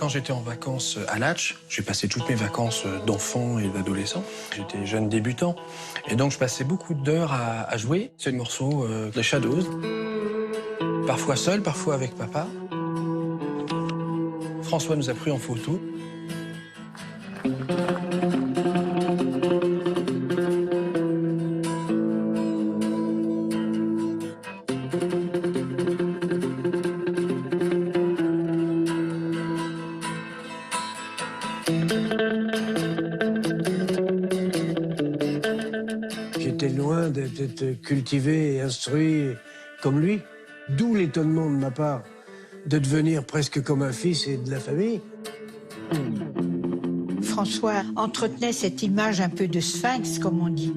Quand j'étais en vacances à Latch, j'ai passé toutes mes vacances d'enfant et d'adolescent. J'étais jeune débutant. Et donc, je passais beaucoup d'heures à jouer ces morceaux des Shadows. Parfois seul, parfois avec papa. François nous a pris en photo. J'étais loin d'être cultivé et instruit comme lui. D'où l'étonnement de ma part de devenir presque comme un fils et de la famille. François entretenait cette image un peu de sphinx, comme on dit.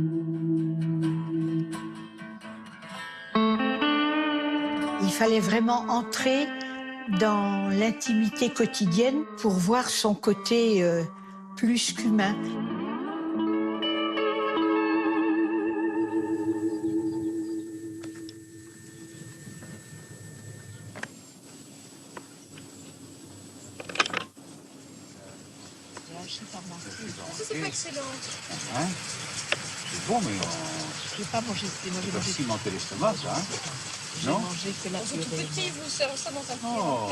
Il fallait vraiment entrer dans l'intimité quotidienne pour voir son côté plus qu'humain. C'est excellent. Hein? C'est bon, mais Je n'ai pas mangé. on peut cimenter l'estomac, ça. Hein? Non? Mangé que la purée. Tout petit, vous, ça monte un peu. Oh.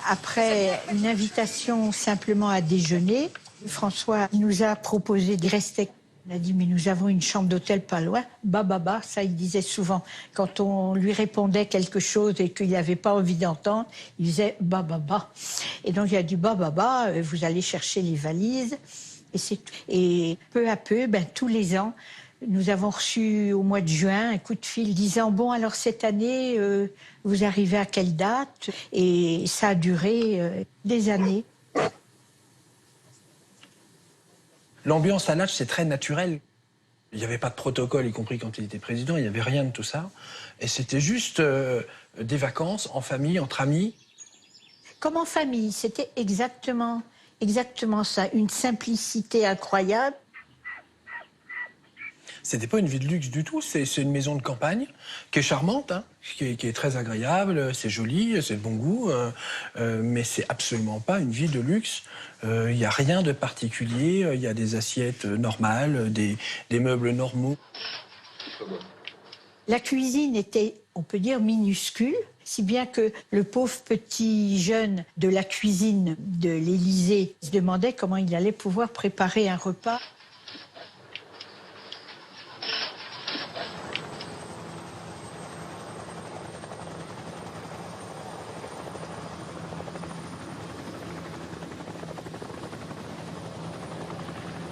Après une invitation simplement à déjeuner, François nous a proposé de rester. Il a dit, mais nous avons une chambre d'hôtel pas loin. Bah, ça il disait souvent. Quand on lui répondait quelque chose et qu'il n'avait pas envie d'entendre, il disait bah. Et donc il a dit bah, vous allez chercher les valises. Et c'est tout. Et peu à peu, tous les ans, nous avons reçu au mois de juin un coup de fil disant bon alors cette année vous arrivez à quelle date? Et ça a duré des années. L'ambiance à Latch, c'est très naturel. Il n'y avait pas de protocole, y compris quand il était président, il n'y avait rien de tout ça. Et c'était juste des vacances en famille, entre amis. Comme en famille, c'était exactement ça, une simplicité incroyable. C'était pas une vie de luxe du tout, c'est une maison de campagne qui est charmante, hein, qui est très agréable, c'est joli, c'est de bon goût, mais c'est absolument pas une vie de luxe. Il n'y a rien de particulier, il y a des assiettes normales, des meubles normaux. La cuisine était, on peut dire, minuscule, si bien que le pauvre petit jeune de la cuisine de l'Élysée se demandait comment il allait pouvoir préparer un repas.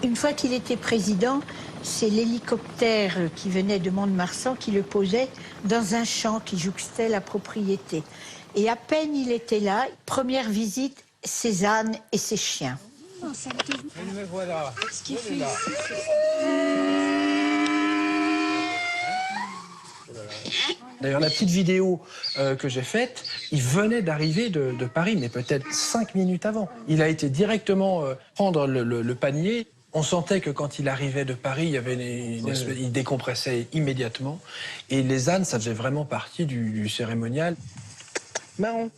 Une fois qu'il était président, c'est l'hélicoptère qui venait de Mont-de-Marsan qui le posait dans un champ qui jouxtait la propriété. Et à peine il était là, première visite, ses ânes et ses chiens. Et me voilà. Ce qu'il fait. D'ailleurs, la petite vidéo que j'ai faite, il venait d'arriver de Paris, mais peut-être 5 minutes avant. Il a été directement prendre le panier. On sentait que quand il arrivait de Paris, il y avait il décompressait immédiatement. Et les ânes, ça faisait vraiment partie du cérémonial. Marron.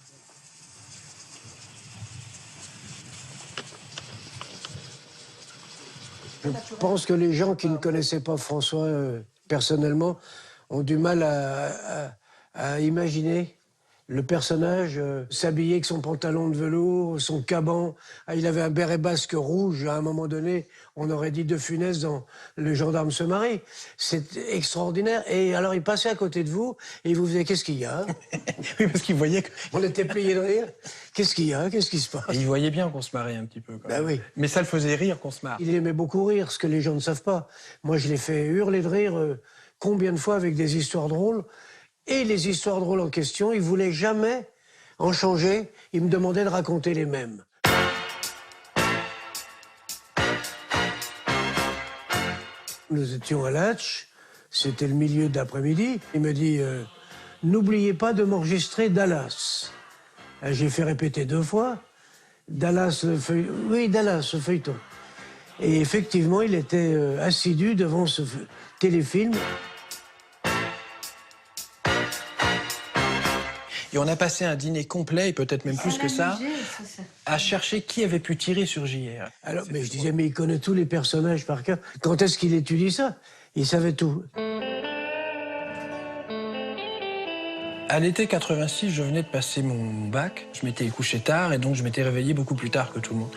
Je pense que les gens qui ne connaissaient pas François personnellement ont du mal à imaginer le personnage s'habiller avec son pantalon de velours, son caban. Il avait un béret basque rouge. À un moment donné, on aurait dit De Funès dans Le gendarme se marie. C'est extraordinaire. Et alors, il passait à côté de vous et il vous faisait « Qu'est-ce qu'il y a ?» Oui, parce qu'il voyait... On était pliés de rire. « Qu'est-ce qu'il y a? Qu'est-ce qui se passe ?» Et il voyait bien qu'on se marrait un petit peu. Quand même. Ben oui. Mais ça le faisait rire qu'on se marre. Il aimait beaucoup rire, ce que les gens ne savent pas. Moi, je l'ai fait hurler de rire combien de fois avec des histoires drôles. Et les histoires drôles en question, il ne voulait jamais en changer. Il me demandait de raconter les mêmes. Nous étions à Latch, c'était le milieu d'après-midi. Il me dit « N'oubliez pas de m'enregistrer Dallas ». J'ai fait répéter 2 fois. Dallas, le feuilleton. Oui, Dallas, le feuilleton. Et effectivement, il était assidu devant ce téléfilm. Et on a passé un dîner complet, et peut-être même plus que ça, à chercher qui avait pu tirer sur JR. Alors, mais je disais, mais il connaît tous les personnages par cœur. Quand est-ce qu'il étudie ça? Il savait tout. À l'été 86, je venais de passer mon bac. Je m'étais couché tard et donc je m'étais réveillé beaucoup plus tard que tout le monde.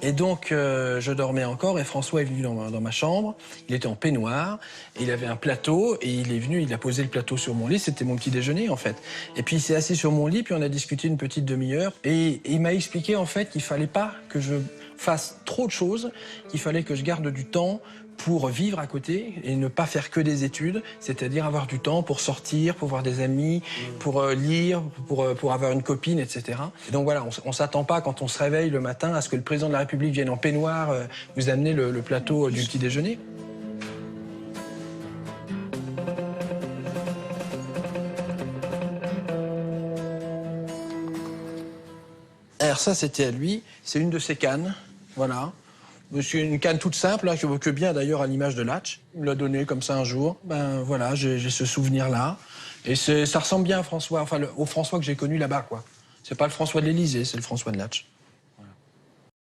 Et donc je dormais encore et François est venu dans ma chambre. Il était en peignoir, et il avait un plateau et il est venu, il a posé le plateau sur mon lit. C'était mon petit déjeuner en fait. Et puis il s'est assis sur mon lit, puis on a discuté une petite demi-heure. Et il m'a expliqué en fait qu'il fallait pas que je fasse trop de choses, qu'il fallait que je garde du temps pour vivre à côté et ne pas faire que des études, c'est-à-dire avoir du temps pour sortir, pour voir des amis, pour lire, pour avoir une copine, etc. Et donc voilà, on s'attend pas quand on se réveille le matin à ce que le président de la République vienne en peignoir vous amener le plateau du petit déjeuner. Alors ça, c'était à lui, c'est une de ses cannes, voilà. C'est une canne toute simple, hein, que bien d'ailleurs à l'image de Latch. Il me l'a donnée comme ça un jour. Ben voilà, j'ai ce souvenir-là. Et ça ressemble bien à François, enfin au François que j'ai connu là-bas, quoi. C'est pas le François de l'Élysée, c'est le François de Latch.